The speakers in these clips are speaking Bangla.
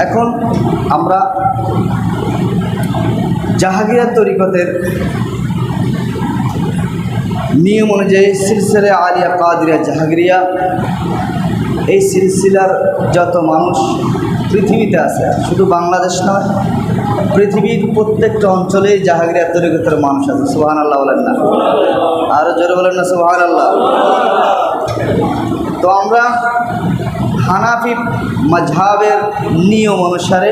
এখন আমরা জাহাঙ্গীর তরিকতের নিয়ম অনুযায়ী সিলসিলা আলিয়া কাদরিয়া জাহাঙ্গীরিয়া এই সিলসিলার যত মানুষ পৃথিবীতে আছে, শুধু বাংলাদেশ নয়, পৃথিবীর প্রত্যেকটা অঞ্চলেই জাহাঙ্গীরিয়া তরিকতের মানুষ আছে। সুবহানাল্লাহ বলেন না? আরও জোরে বলেন না সুবহানাল্লাহ? তো আমরা হানাফি মাযহাবের নিয়ম অনুসারে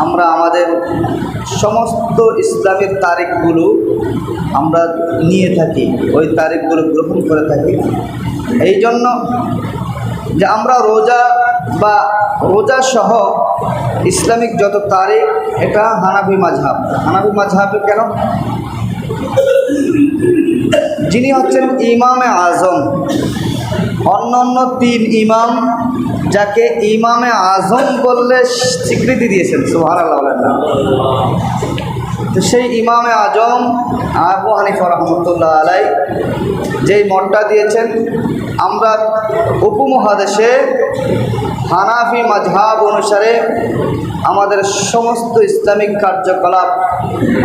আমরা আমাদের সমস্ত ইসলামের তারিখগুলো আমরা নিয়ে থাকি, ওই তারিখগুলো গ্রহণ করে থাকি। এই জন্য যে আমরা রোজা বা রোজা সহ ইসলামিক যত তারিখ, এটা হানাফি মাযহাব। হানাফি মাযহাবে কেন? যিনি হচ্ছেন ইমামে আজম, অন্যান্য 3 ইমাম যাকে ইমামে আজম বললে স্বীকৃতি দিয়েছেন। সুবহানাল্লাহ বলেন না? তো সেই ইমামে আজম আবু হানিফা রহমতুল্লাহ আলাই যেই মতটা দিয়েছেন, আমরা উপমহাদেশে হানাফি মাযহাব অনুসারে আমাদের সমস্ত ইসলামিক কার্যকলাপ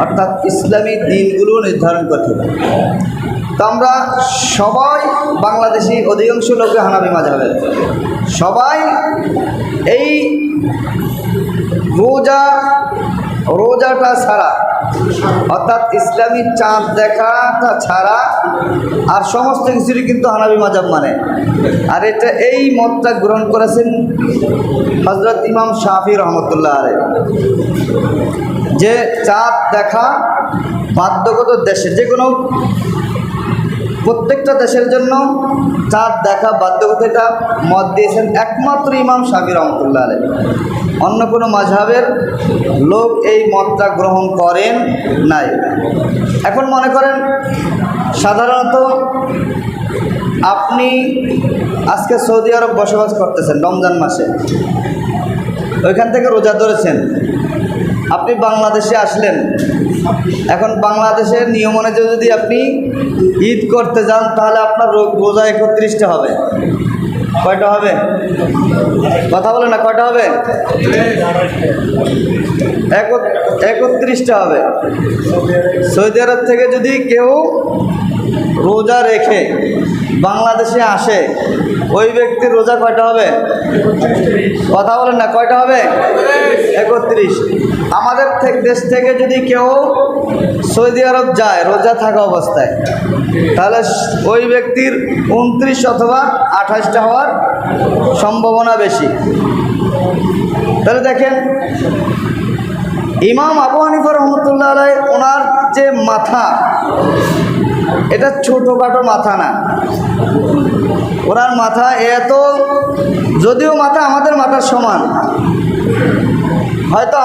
অর্থাৎ ইসলামী দিনগুলো নির্ধারণ করতে হবে। তো আমরা সবাই বাংলাদেশি অধিকাংশ লোকে হানাফি মাযহাবের, সবাই এই রোজাটা ছাড়া অর্থাৎ ইসলামী চাঁদ দেখাটা ছাড়া আর সমস্ত কিছুরই কিন্তু হানাফি মাযহাব মানে। আর এটা এই মতটা গ্রহণ করেছেন হযরত ইমাম শাফি রহমতুল্লাহ আলাইহি, যে চাঁদ দেখা বাধ্যগত দেশে, যে কোনো প্রত্যেকটা দেশের জন্য চাঁদ দেখা বাধ্যগত, এটা মত দিয়েছেন একমাত্র ইমাম শাফি রহমতুল্লাহ আলাইহি। অন্য কোনো মাযহাবের লোক এই মতটা গ্রহণ করেন নাই। এখন মনে করেন সাধারণত আপনি আজকে সৌদি আরব বসবাস করতেছেন রমজান মাসে, ওইখান থেকে রোজা ধরেছেন, আপনি বাংলাদেশে আসলেন। এখন বাংলাদেশের নিয়ম অনুযায়ী যদি আপনি ঈদ করতে যান, তাহলে আপনার রোজা 31টা হবে। কয়টা হবে? কথা বলে না, কয়টা হবে? 31টা হবে। সৌদি আরব থেকে যদি কেউ রোজা রেখে বাংলাদেশে আসে, ওই ব্যক্তির রোজা কয়টা হবে? কথা বলেন না, কয়টা হবে? 31। আমাদের দেশ থেকে যদি কেউ সৌদি আরব যায় রোজা থাকা অবস্থায়, তাহলে ওই ব্যক্তির 29 অথবা 28টা হওয়ার সম্ভাবনা বেশি। তাহলে দেখেন, ইমাম আবু হানিফা রহমতুল্লাহ আলাইহি ওনার যে মাথা, এটা ছোটোখাটো মাথা না, ওনার মাথা এত, যদিও মাথা আমাদের মাথার সমান, হয়তো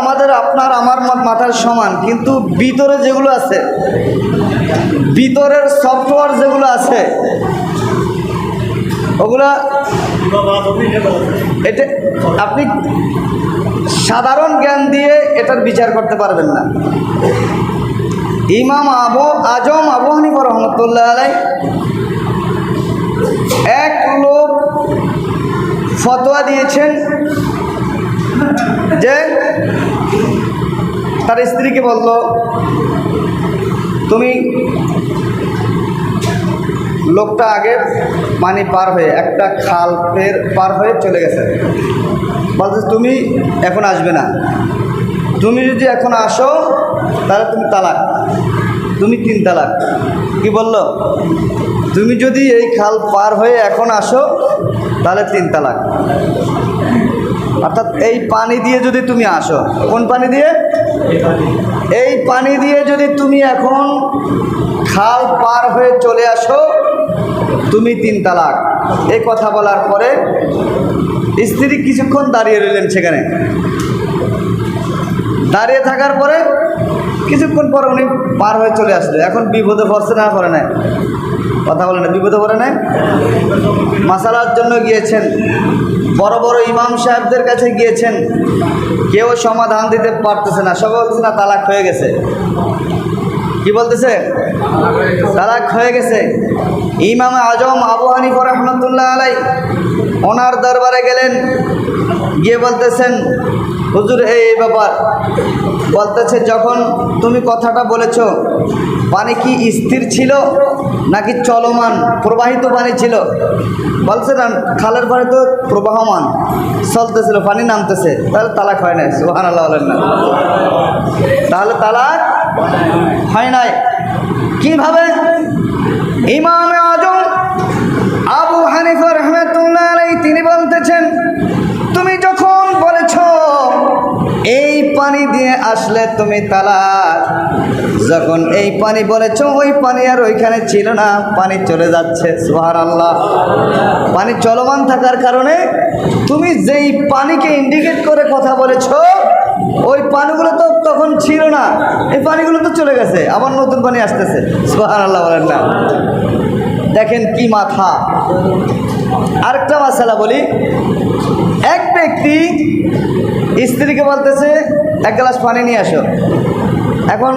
আপনার আমার মাথার সমান, কিন্তু ভিতরে যেগুলো আছে, ভিতরের সফটওয়্যার যেগুলো আছে, ওগুলা এটা আপনি সাধারণ জ্ঞান দিয়ে এটার বিচার করতে পারবেন না। ইমাম আজম আবু হানিফা রহমতুল্লাহ আলাইহি এক লোক ফতোয়া দিয়েছেন যে তার স্ত্রীকে বলল, তুমি, লোকটা আগে পানি পার হয়ে একটা খাল পার হয়ে চলে গেছে, বলছে তুমি এখন আসবে না, তুমি যদি এখন আসো তাহলে তুমি তালাক, তুমি 3 তালাক। কি বলল? তুমি যদি এই খাল পার হয়ে এখন আসো তাহলে 3 তালাক। অর্থাৎ এই পানি দিয়ে যদি তুমি আসো, কোন পানি দিয়ে? এই পানি দিয়ে যদি তুমি এখন খাল পার হয়ে চলে আসো, তুমি 3 তালাক। এই কথা বলার পরে স্ত্রী কিছুক্ষণ দাঁড়িয়ে রইলেন সেখানে। দাঁড়িয়ে থাকার পরে কিছুক্ষণ পর উনি পার হয়ে চলে আসলো। এখন বিপদে পড়ছে না পড়ে নাই? কথা বলে না, বিপদে পড়ে নাই? মাসালার জন্য গিয়েছেন, বড় বড় ইমাম সাহেবদের কাছে গিয়েছেন, কেউ সমাধান দিতে পারতেছে না, সবাই বলছে না তালাক হয়ে গেছে। কি বলতেছে? তালাক হয়ে গেছে। ইমাম আজম আবু হানিফা রাহমাতুল্লাহ আলাই ওনার দরবারে গেলেন, গিয়ে বলতেছেন, হুজুর এই ব্যাপার। বলতেছে, যখন তুমি কথাটা বলেছ, পানি কি স্থির ছিল নাকি চলমান প্রবাহিত পানি ছিল? বলছে না, খালের পানি তো প্রবাহমান চলতেছিল, পানি নামতেছে। তাহলে তালাক হয় নাই। সুবহানাল্লাহ বলেন না? তাহলে তালাক হয় নাই। কিভাবে? ইমাম আজম আবু হানিফা রাহমাতুল্লাহ আলাইহি তিনি বলতেছেন, তুমি যখন বলেছ এই পানি দিয়ে আসলে তুমি তালাক, যখন এই পানি বলেছ ওই পানি আর ওইখানে ছিল না, পানি চলে যাচ্ছে। সুবহানাল্লাহ। পানি চলমান থাকার কারণে তুমি যেই পানিকে ইন্ডিকেট করে কথা বলেছ ওই পানিগুলো তো তখন ছিল না, এই পানিগুলো তো চলে গেছে, আবার নতুন পানি আসতেছে। সুবহানাল্লাহ বলেন না? দেখেন কি মাথা। আরেকটা মাসালা বলি। এক ব্যক্তি স্ত্রীকে বলতেছে, এক গ্লাস পানি নিয়ে আসো। এখন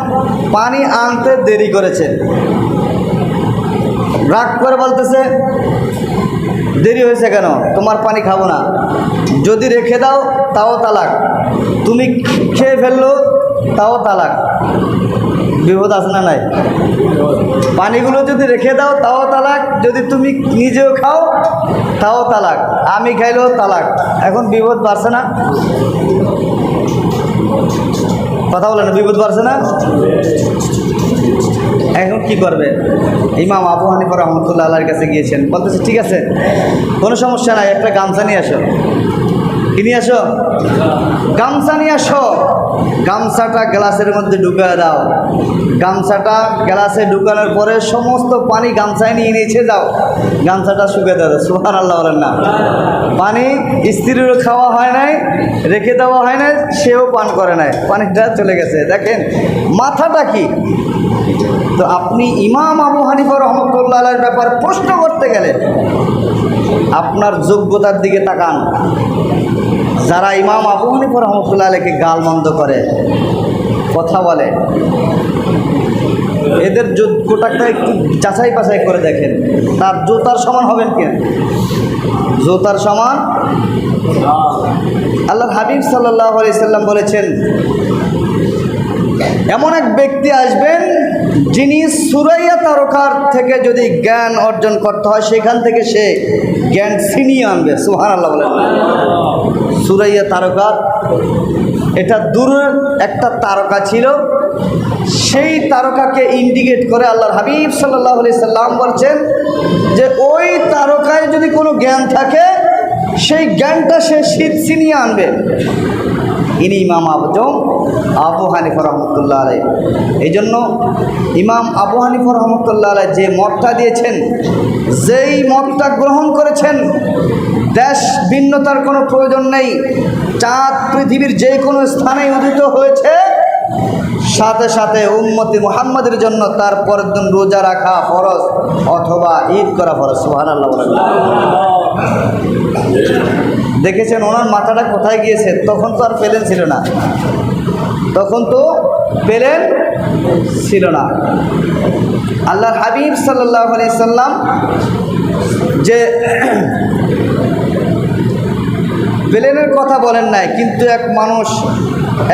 পানি আনতে দেরি করেছে, রাগ করে বলতেছে, দেরি হয়েছে কেন? তোমার পানি খাবো না। যদি রেখে দাও তাও তালাক, তুমি খেয়ে ফেললো তাও তালাক। বিপদ আছে না নাই? পানিগুলো যদি রেখে দাও তাও তালাক, যদি তুমি নিজেও খাও তাও তালাক, আমি খাইলেও তালাক। এখন বিপদ বাড়ছে না? কথা বলে না, বিপদ বাড়ছে না? এখন কি করবে? ইমাম আবু হানিফা রাহমাতুল্লাহ আলাইহির কাছে গিয়েছেন, বলতেছে, ঠিক আছে, কোনো সমস্যা নাই, একটা গামছা নিয়ে আসো। কি নিয়ে আসো? গামছা নিয়ে আসো। গামছাটা গ্লাসের মধ্যে ঢুকিয়ে দাও। গামছাটা গ্লাসে ঢুকানোর পরে সমস্ত পানি গামছায় নিয়ে নিচে যাও, গামছাটা শুকিয়ে দাও। সুবহানাল্লাহ বলেন না? পানি স্ত্রীরও খাওয়া হয় নাই, রেখে দেওয়া হয় নাই, সেও পান করে নাই, পানিটা চলে গেছে। দেখেন মাথাটা কি। তো আপনি ইমাম আবু হানিফা রাহমাতুল্লাহ আলাইহির ব্যাপারে প্রশ্ন করতে গেলে আপনার যোগ্যতার দিকে তাকান। যারা ইমাম আবু হানিফা রাহমাতুল্লাহ আলাইহিকে গালমন্দ করে, কথা বলে, এদের যোগ্যতাটা একটু যাচাই বাছাই করে দেখেন, তার জোতার সমান হবেন কি? জোতার সমান? আল্লাহর হাবিব সাল্লাল্লাহু আলাইহি সাল্লাম বলেছেন, এমন এক ব্যক্তি আসবেন যিনি সুরাইয়া তারকার থেকে যদি জ্ঞান অর্জন করতে হয় সেখান থেকে সে জ্ঞান ছিনিয়ে আনবে। সুবহানাল্লাহ বলেন। সুরাইয়া তারকা এটা দূরের একটা তারকা ছিল, সেই তারকাকে ইন্ডিকেট করে আল্লাহর হাবিব সাল্লাল্লাহু আলাইহি সাল্লাম বলছেন যে ওই তারকায় যদি কোনো জ্ঞান থাকে সেই জ্ঞানটা সে ছিনিয়ে আনবে। ইনি ইমাম আবু হানিফা রহমতুল্লাহ আলাইহি। এই জন্য ইমাম আবু হানিফা রহমতুল্লাহ আলাইহি যে মতটা দিয়েছেন, যেই মতটা গ্রহণ করেছেন, দেশ ভিন্নতার কোনো প্রয়োজন নেই, চাঁদ পৃথিবীর যে কোনো স্থানে উদিত হয়েছে, সাথে সাথে উম্মতি মুহাম্মাদের জন্য তার পরের দিন রোজা রাখা ফরজ অথবা ঈদ করা ফরজ। সুবহানাল্লাহ বলেন। দেখেছেন ওনার মাথাটা কোথায় গিয়েছে? তখন তো আর প্লেন ছিল না, তখন তো প্লেন ছিল না। আল্লাহর হাবিব সাল্লাল্লাহু আলাইহি সাল্লাম যে প্লেনের কথা বলেন নাই, কিন্তু এক মানুষ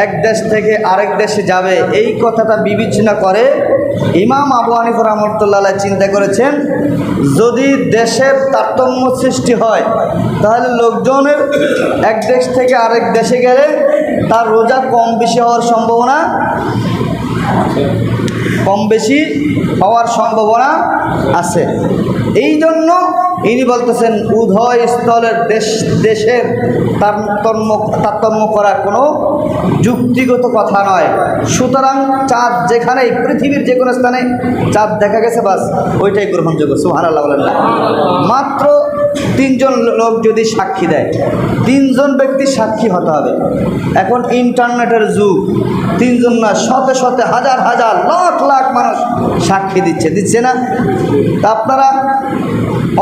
এক দেশ থেকে আরেক দেশে যাবে এই কথাটা বিবেচনা করে ইমাম আবু হানিফা রাহমাতুল্লাহ আলাইহি চিন্তা করেছেন, যদি দেশের তারতম্য সৃষ্টি হয় তাহলে লোকজনের এক দেশ থেকে আরেক দেশে গেলে তার রোজা কম বেশি হওয়ার সম্ভাবনা আছে। এই জন্য ইনি বলতেছেন উভয় স্থলের দেশের তারতম্য করা কোনো যুক্তিগত কথা নয়। সুতরাং চাঁদ যেখানেই, পৃথিবীর যে কোনো স্থানে চাঁদ দেখা গেছে, বাস ওইটাই গ্রহণযোগ্য। সুবহানাল্লাহ বলেন না? মাত্র 3 জন লোক যদি সাক্ষী দেয়, 3 জন ব্যক্তি সাক্ষী হতে হবে। এখন ইন্টারনেটের যুগ, 3 জন না, শতে শতে হাজার হাজার লাখ লাখ মানুষ সাক্ষী দিচ্ছে না? তা আপনারা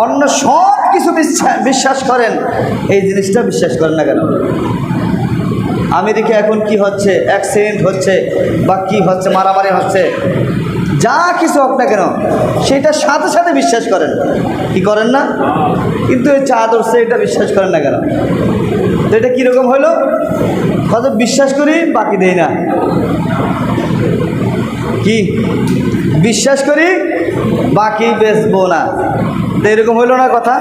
অন্য সব কিছু বিশ্বাস করেন, এই জিনিসটা বিশ্বাস করেন না কেন? আমেরিকা এখন কি হচ্ছে, অ্যাক্সিডেন্ট হচ্ছে বা কি হচ্ছে, মারামারি হচ্ছে, যা কিছু হোক না কেন সেটা সাথে সাথে বিশ্বাস করেন, কি করেন না? কিন্তু এই চা ধরছে এটা বিশ্বাস করেন না কেন? তো এটা কীরকম হলো? কত বিশ্বাস করি বাকি দেই না, কি বিশ্বাস করি বাকি বেচবো না, তো এরকম হইল না কথা?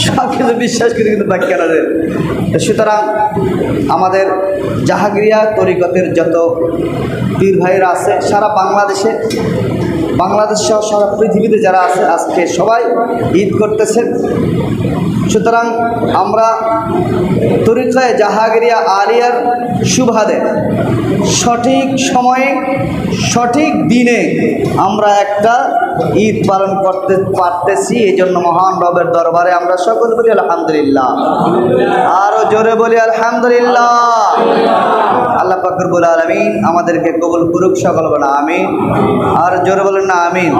সব কিছু বিশ্বাস করি কিন্তু বাকি কেন দেয়? সুতরাং আমাদের জাহাঙ্গীরিয়া তরিকতের যত পীর ভাইরা আছে সারা বাংলাদেশে, বাংলাদেশ সহ সারা পৃথিবীতে যারা আছে আজকে সবাই ঈদ করতেছেন। সুতরাং আমরা তরিকায়ে জাহাঙ্গীরিয়া আলিয়ার সুবাদে সঠিক সময়ে সঠিক দিনে আমরা একটা ঈদ পালন করতে পারতেছি, এই জন্য মহান রবের দরবারে আমরা সকল বলি আলহামদুলিল্লাহ, আরও জোরে বলি আলহামদুলিল্লাহ। আল্লাহ পাক রব্বুল আলামিন আমাদেরকে কবুল করুক, সকল বলা আমিন, আর জোরে বলেন না আমিন।